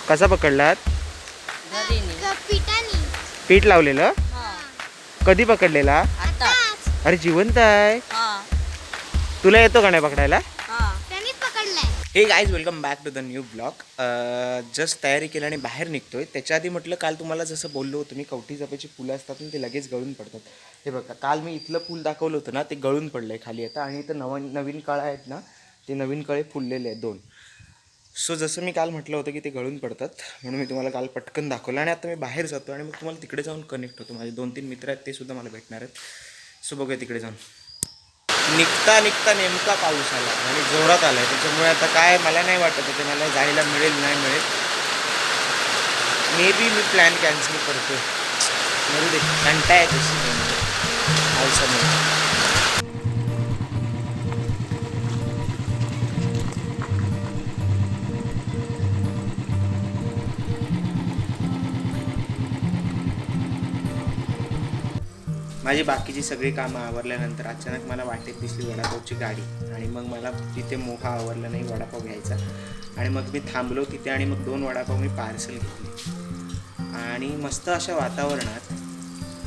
कसा पकडलात? पिठानी. पीठ लावलेलं? कधी पकडलेला? आताच. अरे जिवंत आहे. तुला येतो का नाही पकडायला? त्यांनीच पकडलाय. हे guys, welcome back to the new blog. Just तयारी केली आणि बाहेर निघतोय. त्याच्या आधी म्हटलं, काल तुम्हाला जसं बोललो होतं मी, कवठी जपाची फुलं असतात ना, ते लगेच गळून पडतात. हे बघा, काल मी इथलं फुल दाखवलं होतं ना, ते गळून पडलं आहे खाली आता. आणि इथं नवीन कळं आहेत ना, ते नवीन कळे फुललेले आहेत 2. सो जसं मी काल म्हटलं होतं की ते गळून पडतात, म्हणून मी तुम्हाला काल पटकन दाखवलं. आणि आता मी बाहेर जातो आणि मग तुम्हाला तिकडे जाऊन कनेक्ट होतो. माझे 2-3 मित्र आहेत, ते सुद्धा मला भेटणार आहेत. सो बघूया तिकडे जाऊन. निघता नेमका पाऊस आला आणि जोरात आला आहे. त्याच्यामुळे आता काय मला नाही वाटत ते मला जायला मिळेल नाही मिळेल. May be me plan cancel करतो. मरू दे, कंटा आहे तशी पावसामुळे. माझी बाकीची सगळी कामं आवरल्यानंतर अचानक मला वाटेत दिसली वडापावची गाडी. आणि मग मला तिथे मोठा आवरला नाही वडापाव घ्यायचा. आणि मग मी थांबलो तिथे आणि मग 2 वडापाव मी पार्सल घेतले. आणि मस्त अशा वातावरणात,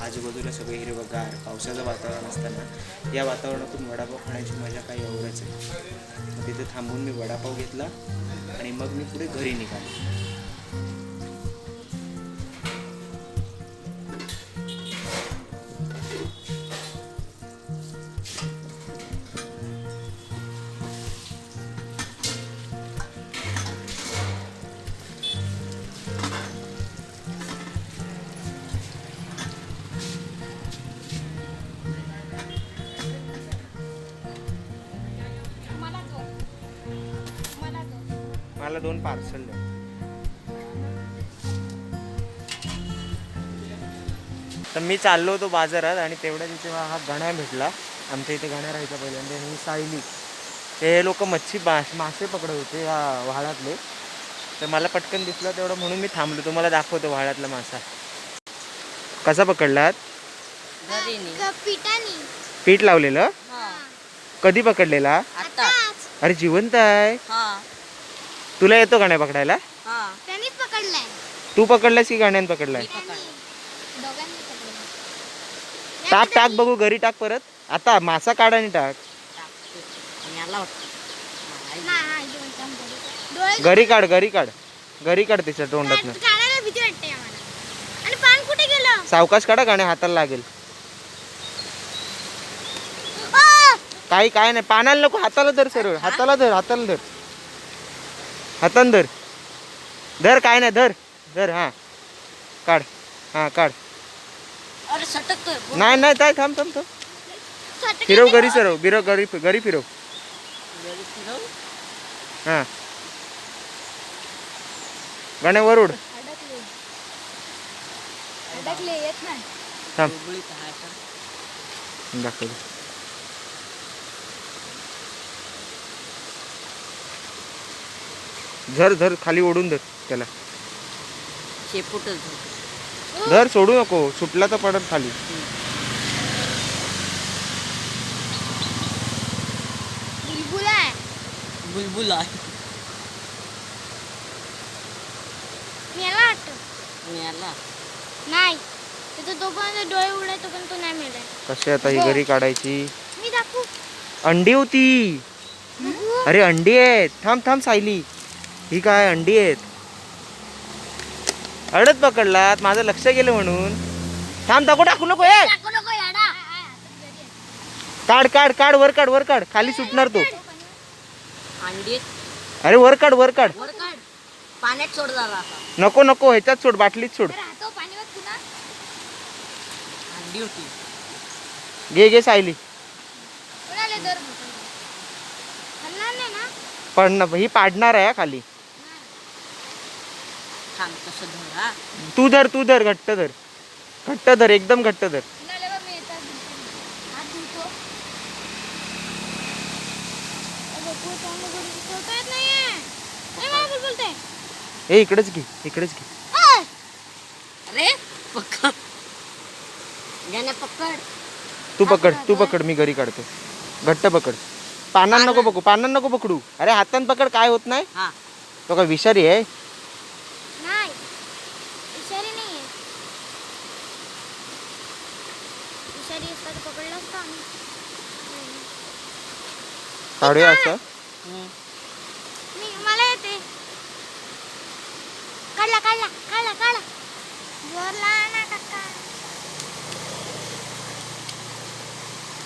आजूबाजूला सगळे हिरवंगार पावसाचं वातावरण असताना या वातावरणातून वडापाव खाण्याची मजा काही एवढंच आहे. मग तिथे थांबून मी वडापाव घेतला आणि मग मी पुढे घरी निघालो. मला 2 पार्सल द्या. तर मी चाललो होतो बाजारात आणि तेवढ्या तिथे हा गण्या भेटला. आमच्या इथे गण्या राहायचा पहिल्यांदा. ही सायली, ते लोक मासे पकडत होते ह्या व्हाळातले. तर मला पटकन दिसलं तेवढं म्हणून मी थांबलो. तुम्हाला दाखवतो व्हाळातला मासा कसा पकडलात. पिठानी. पीठ लावलेलं? कधी पकडलेला? आताच. अरे जिवंत आहे. तुला येतो का नाही पकडायला? त्यांनीच पकडलाय. तू पकडलास की गाण्यानं पकडलाय? दोघांनी पकडलाय. टाक टाक बघू, घरी टाक परत. आता मासा काढ आणि टाक. घरी काढ त्याच्या तोंडात. काढायला भीती वाटते आम्हाला. आणि पान कुठे गेलं? सावकाश काढा, गाण्या हाताला लागेल. काय नाही, पानाला नको, हाताला धर सरळ. हाताला धर. हातान धर. काय नाही, धर. हा काढ. अरे सटकतोय. नाही काय, थांब. फिरव घरी, सरव घरी फिरव. हा गाण्या वरुड. अडकले येत नाही. थांब दाखव. धर खाली ओढून धर त्याला. धर, सोडू नको. सुटला तर पडत खाली. बुलबुल आहे. मिळाला नाही. तिथं तोपर्यंत डोळे उघडाय तोपर्यंत तो नाही मिळाला. कशी आता ही घरी काढायची? मी दाखवू. अंडी होती. अरे अंडी आहेत. थांब सायली, ही काय अंडी आहेत. अडत पकडलात, माझं लक्ष गेलं म्हणून. थांब, टाकू नको. काढ वर काढ. खाली सुटणार तो. अरे वर काढ. पाण्यात सोड जरा. नको, ह्याच्यात सोड, बाटलीत सोड. घे सायली. पडणार, ही पाडणार आहे खाली. तू धर, घट्ट धर, एकदम घट्ट धर. हे इकडेच घे. अरे पकड. तू पकड, मी घरी काढतो. घट्ट पकड. पानांना नको पकडू. अरे हातान पकड, काय होत नाही. तो काय विषारी आहे. काढूया असं. मला येते. काढला काढला काढला काढला. जोरला ना काका.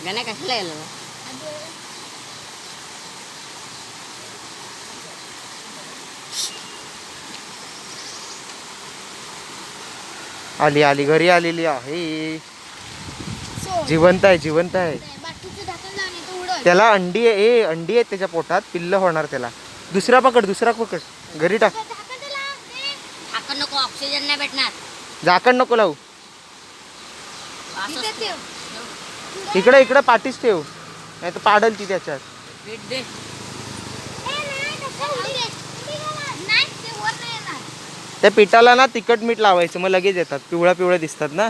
गाण्या कशाला गेलो? आली आली घरी आलेली आहे. जिवंत आहे जिवंत आहे. बाकीचं ढाकण लावून येतो उडत. त्याला अंडी आहे, अंडी आहेत त्याच्या पोटात, पिल्ल होणार त्याला. दुसरा पकड घरी टाक. आपण नको, ऑक्सिजन नाही भेटणार. झाकण नको लावू. असंच ठेव. इकडे इकडे पाठीच ठेव, नाही तर पाडल ती त्याच्यात. भेट दे. त्या पिठाला ना तिखट मीठ लावायचं, मग लगेच येतात. पिवळ्या पिवळ्या दिसतात ना.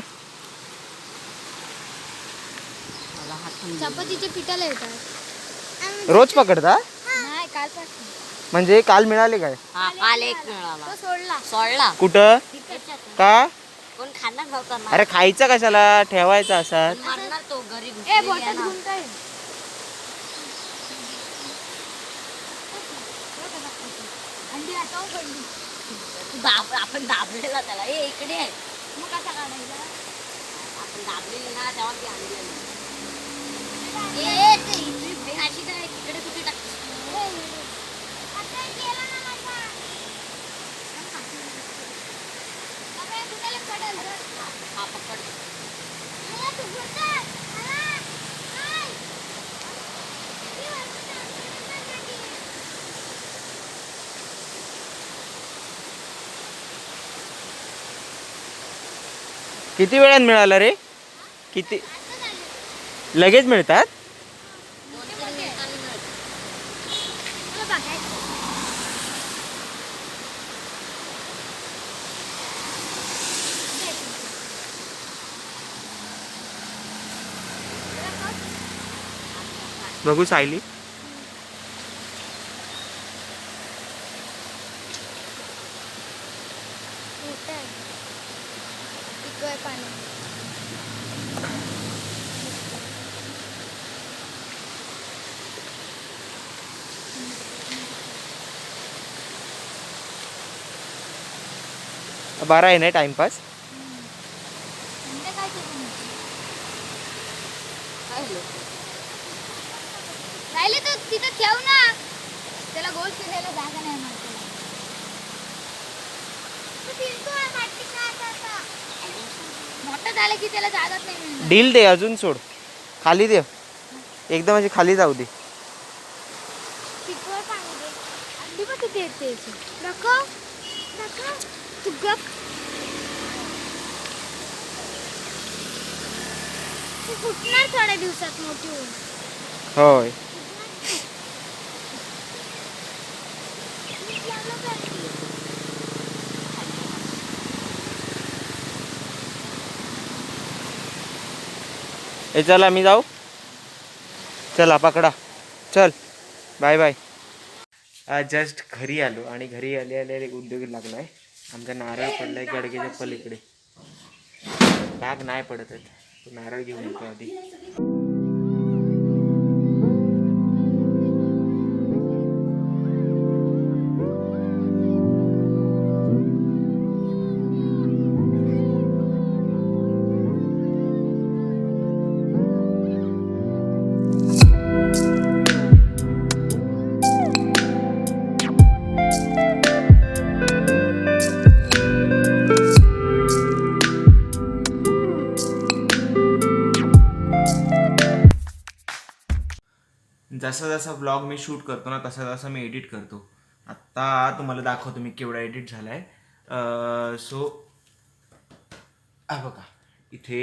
मला हात थंडी. चपातीच्या पिठाला येतात. रोज पकडता नाही कालपासून. म्हणजे काल मिळाले काय? हा, काल एक मिळाला. तो सोडला. सोडला. कुठं? का? कोण खाणार नव्हता ना. अरे खायचा कशाला, ठेवायचा असा. मारणार तो घरी ए घुसलेली आहे बोटात ना. गुंताय. अंडी हटव पडली. आपण दाबलेला त्याला. ए इकडे आहे. मग कसा काढायचा? आपण दाबलेली ना तेव्हा ती आणलेली. ए ते इथे अशी काय तिकडे कुठे टाकते? आता गेला ना माझा. आता कुणाला पडेल तर? हा पकड. मला तू गुंता. मला. नाही. ती वरती टाकण्यासाठी. किती वेळात मिळाला रे? किती लगेच मिळतात? दोन-तीन मिनिटांनी मिळते. मला बघायचं. बघू सायली. मोठं आहे. पिकवाय पाणी. बरा आहे ना टाइमपास. म्हणजे काय केलं? काय झालं? राहिले तर तिथं ठेव ना. त्याला गोल फिरायला जागा नाही मारत. मोठं झालं की त्याला जागाच नाही मिळणार. डील दे, अजून सोड. खाली दे एकदम, अशी खाली जाऊ दे. पिकवाय पाणी दे. अंडी पण किती येते नको नको तू गप. ती फुटणार थोड्या दिवसात मोठी होऊन. होय. ए चला मी जाऊ. चला पकडा. चल बाय बाय. जस्ट घरी आलो आणि घरी आले आले एक उद्योग लागलाय. आमचा नारळ पडलाय गडगेच्या पलीकडे. बॅग नाही पडत आहेत, तो नारळ घेऊन येतो आधी. जसा जसा ब्लॉग मी शूट करतो ना तसा तसा मी एडिट करतो. आत्ता तुम्हाला दाखवतो मी केवढा एडिट झाला आहे. सो बघा इथे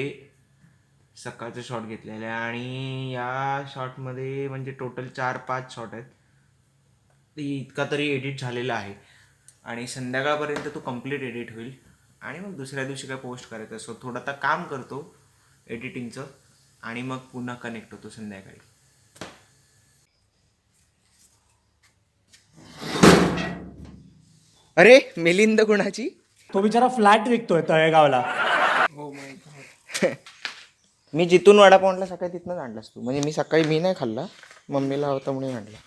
सकाळचे शॉट घेतलेले आहे आणि या शॉटमध्ये म्हणजे टोटल 4-5 शॉट आहेत. इतका तरी एडिट झालेला आहे आणि संध्याकाळपर्यंत तो कम्प्लीट एडिट होईल आणि मग दुसऱ्या दिवशी काय पोस्ट करायचं. सो थोडं आता काम करतो एडिटिंगचं आणि मग पुन्हा कनेक्ट होतो संध्याकाळी. अरे मिलिंद गुणाची तो बिचारा फ्लॅट विकतोय तळेगावला. हो माय गॉड. मी जिथून वडापाव आणला सकाळी तिथनंच आणलास तू. म्हणजे मी सकाळी मी नाही खाल्ला, मम्मीला होता म्हणून आणला.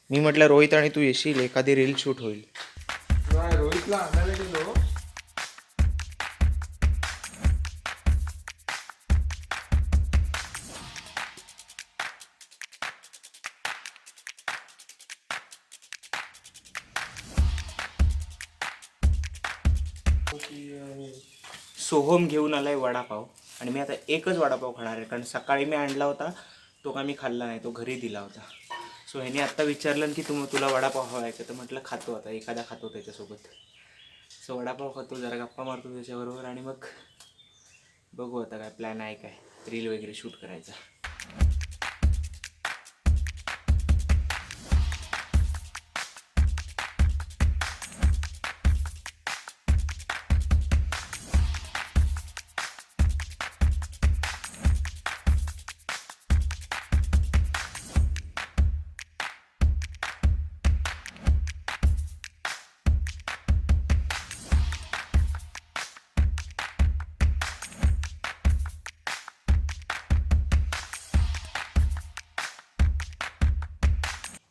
मी म्हटलं रोहित आणि तू येशील, एखादी रील शूट होईल. रोहितला आणायला गेलो. सोहम घेऊन आलाय वडापाव आणि मी आता एकच वडापाव खाणार आहे, कारण सकाळी मी आणला होता तो का मी खाल्ला नाही, तो घरी दिला होता. सो ह्याने आत्ता विचारलं की तुला वडापाव हवा आहे का, तर म्हटलं खातो, आता एखादा खातो त्याच्यासोबत. सो वडापाव खातो, जरा गप्पा मारतो त्याच्याबरोबर आणि मग बघू आता काय प्लॅन आहे, काय रील वगैरे शूट करायचा.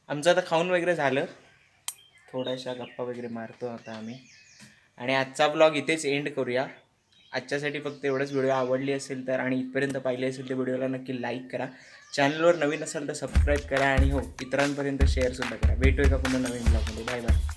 आमचं आता खाऊन वगैरे झालं, थोड्याशा गप्पा वगैरे मारतो आता आम्ही आणि आजचा ब्लॉग इथेच एंड करूया. आजच्यासाठी फक्त एवढंच. व्हिडिओ आवडली असेल तर आणि इथपर्यंत पाहिली असेल तर व्हिडिओला नक्की लाईक करा, चॅनलवर नवीन असाल तर सबस्क्राईब करा आणि हो इतरांपर्यंत शेअरसुद्धा करा. भेटूया का पुन्हा नवीन ब्लॉगमध्ये. Bye bye.